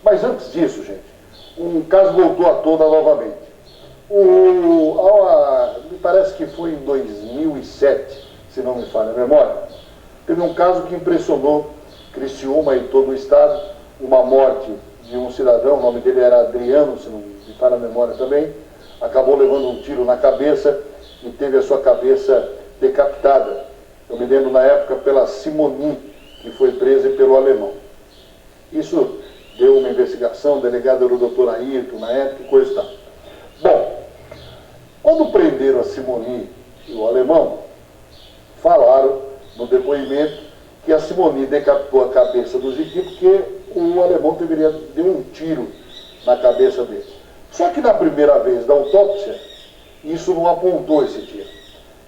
Mas antes disso, gente, um caso voltou à tona novamente. Me parece que foi em 2007, se não me falha a memória, teve um caso que impressionou Criciúma e todo o estado, uma morte de um cidadão, o nome dele era Adriano, se não me falha a memória também, acabou levando um tiro na cabeça e teve a sua cabeça decapitada. Eu me lembro na época pela Simoni, que foi presa, e pelo alemão. Isso deu uma investigação, o delegado era o doutor Ayrton na época, e coisa e tal. Bom, quando prenderam a Simoni e o alemão, falaram no depoimento que a Simoni decapitou a cabeça do Jiqui porque o alemão deu um tiro na cabeça dele. Só que na primeira vez da autópsia, isso não apontou esse tiro.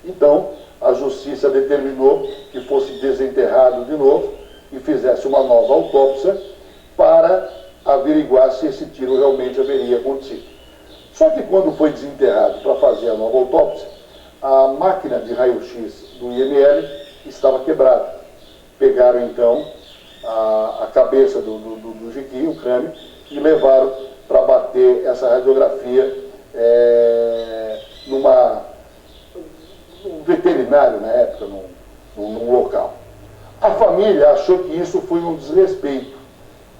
Então, a justiça determinou que fosse desenterrado de novo e fizesse uma nova autópsia para averiguar se esse tiro realmente haveria acontecido. Só que quando foi desenterrado para fazer a nova autópsia, a máquina de raio-x do IML estava quebrada. Pegaram então a cabeça do Jiqui, o crânio, e levaram para bater essa radiografia num veterinário na época, num local. A família achou que isso foi um desrespeito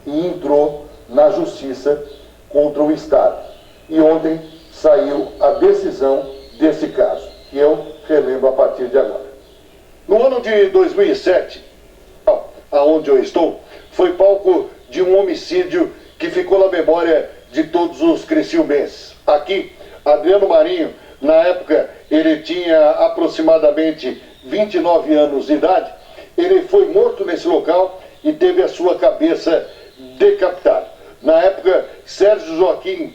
e entrou na justiça contra o Estado. E ontem saiu a decisão desse caso, que eu relembro a partir de agora. No ano de 2007, aonde eu estou, foi palco de um homicídio que ficou na memória de todos os criciumenses. Aqui, Adriano Marinho, na época ele tinha aproximadamente 29 anos de idade, ele foi morto nesse local e teve a sua cabeça decapitada. Na época, Sérgio Joaquim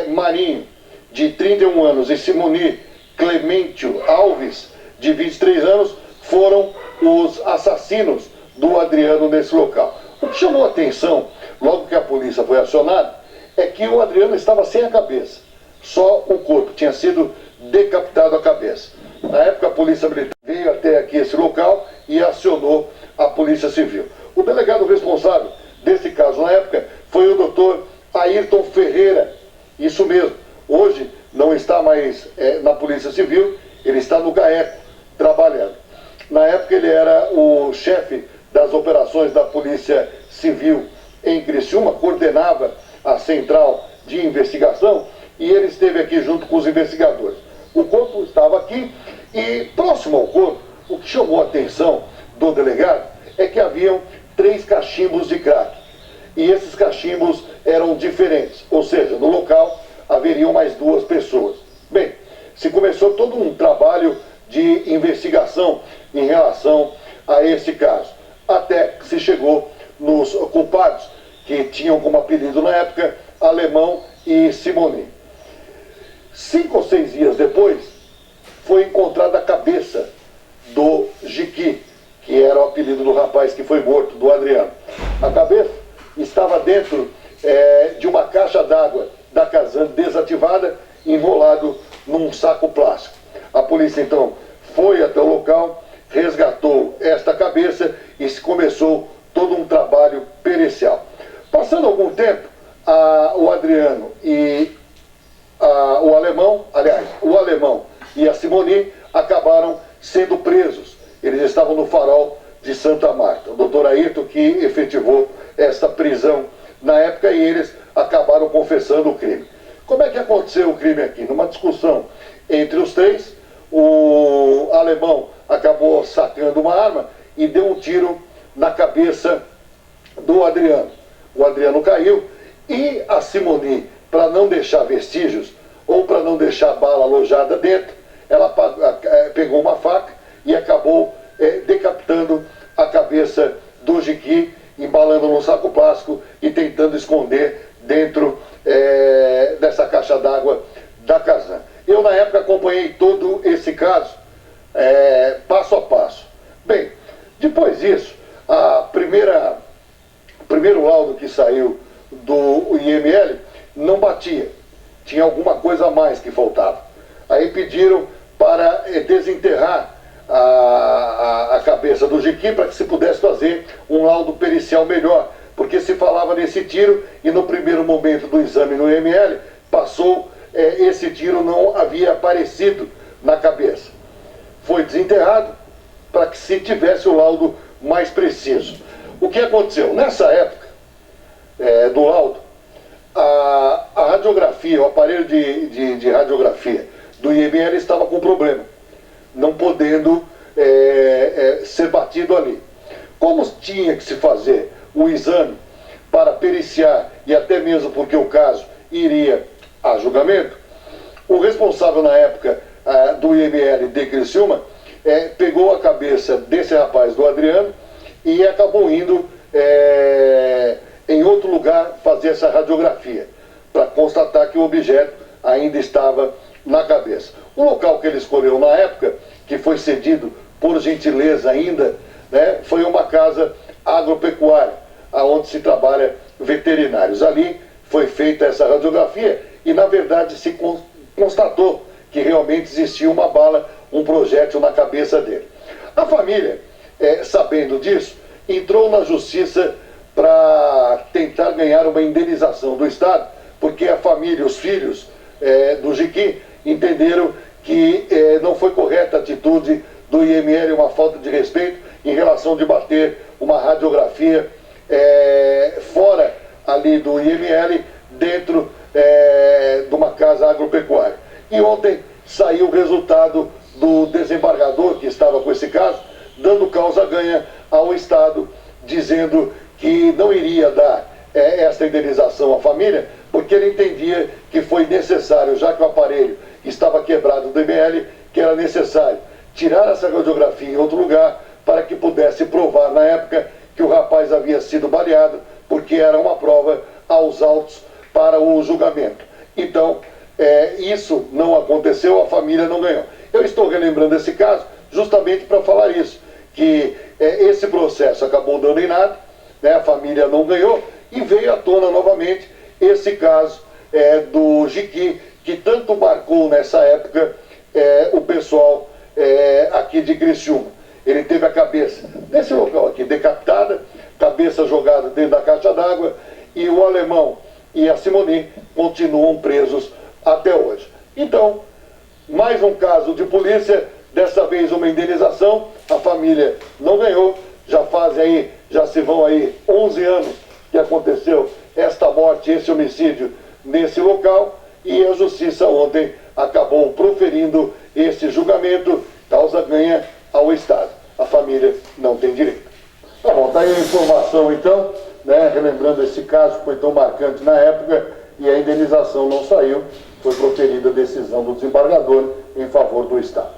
Marinho, de 31 anos, e Simoni Clementio Alves, de 23 anos, foram os assassinos do Adriano nesse local. O que chamou a atenção, logo que a polícia foi acionada, é que o Adriano estava sem a cabeça. Só o corpo tinha sido decapitado a cabeça. Na época, a polícia militar veio até aqui esse local e acionou a polícia civil. O delegado responsável desse caso na época foi o doutor Ayrton Ferreira. Isso mesmo, hoje não está mais na Polícia Civil, ele está no GAECO, trabalhando. Na época ele era o chefe das operações da Polícia Civil em Criciúma, coordenava a central de investigação e ele esteve aqui junto com os investigadores. O corpo estava aqui e próximo ao corpo, o que chamou a atenção do delegado é que haviam 3 cachimbos de crack. E esses cachimbos eram diferentes, ou seja, no local haveriam mais 2 pessoas. Bem, se começou todo um trabalho de investigação em relação a esse caso, até que se chegou nos culpados, que tinham como apelido na época Alemão e Simoni. 5 ou 6 dias depois, foi encontrada a cabeça do Jiqui, que era o apelido do rapaz que foi morto, do Adriano. A cabeça estava dentro de uma caixa d'água da Casan desativada, enrolado num saco plástico. A polícia então foi até o local, resgatou esta cabeça e se começou todo um trabalho pericial. Passando algum tempo, o Adriano e o alemão e a Simoni acabaram sendo presos. Eles estavam no farol de Santa Marta. O doutor Ayrton que efetivou esta prisão na época e eles acabaram confessando o crime. Como é que aconteceu o crime aqui? Numa discussão entre os 3, o alemão acabou sacando uma arma e deu um tiro na cabeça do Adriano. O Adriano caiu e a Simoni, para não deixar vestígios ou para não deixar a bala alojada dentro, ela pegou uma faca e acabou decapitando a cabeça do Jiqui, embalando num saco plástico e tentando esconder dentro dessa caixa d'água da Casan. Eu, na época, acompanhei todo esse caso, passo a passo. Bem, depois disso, o primeiro laudo que saiu do IML não batia. Tinha alguma coisa a mais que faltava. Aí pediram para desenterrar a cabeça do Jiqui para que se pudesse fazer um laudo pericial melhor, porque se falava nesse tiro e no primeiro momento do exame no IML, passou, esse tiro não havia aparecido na cabeça. Foi desenterrado para que se tivesse o laudo mais preciso. O que aconteceu? Nessa época do laudo, a radiografia, o aparelho de radiografia do IML estava com problema, não podendo ser batido ali. Como tinha que se fazer o exame para periciar, e até mesmo porque o caso iria a julgamento, o responsável na época do IML de Criciúma pegou a cabeça desse rapaz, do Adriano, e acabou indo em outro lugar fazer essa radiografia, para constatar que o objeto ainda estava na cabeça. O local que ele escolheu na época, que foi cedido por gentileza ainda, foi uma casa agropecuária, onde se trabalha veterinários. Ali foi feita essa radiografia e, na verdade, se constatou que realmente existia uma bala, um projétil na cabeça dele. A família, sabendo disso, entrou na justiça para tentar ganhar uma indenização do Estado, porque a família, os filhos do Jiquim, entenderam que não foi correta a atitude do IML, uma falta de respeito em relação de bater uma radiografia fora ali do IML, dentro de uma casa agropecuária. E ontem saiu o resultado do desembargador que estava com esse caso, dando causa ganha ao Estado, dizendo que não iria dar essa indenização à família, porque ele entendia que foi necessário, já que o aparelho estava quebrado do IML, que era necessário tirar essa radiografia em outro lugar para que pudesse provar na época que o rapaz havia sido baleado, porque era uma prova aos autos para o julgamento. Então, isso não aconteceu, a família não ganhou. Eu estou relembrando esse caso justamente para falar isso, que esse processo acabou dando em nada, a família não ganhou, e veio à tona novamente esse caso do Jiquim, que tanto marcou nessa época o pessoal aqui de Criciúma. Ele teve a cabeça nesse local aqui decapitada, cabeça jogada dentro da caixa d'água, e o alemão e a Simone continuam presos até hoje. Então, mais um caso de polícia, dessa vez uma indenização, a família não ganhou, já se vão aí 11 anos que aconteceu esta morte, esse homicídio nesse local, e a justiça ontem acabou proferindo esse julgamento, causa ganha ao Estado. A família não tem direito. Tá bom, tá aí a informação então, relembrando esse caso que foi tão marcante na época, e a indenização não saiu, foi proferida a decisão do desembargador em favor do Estado.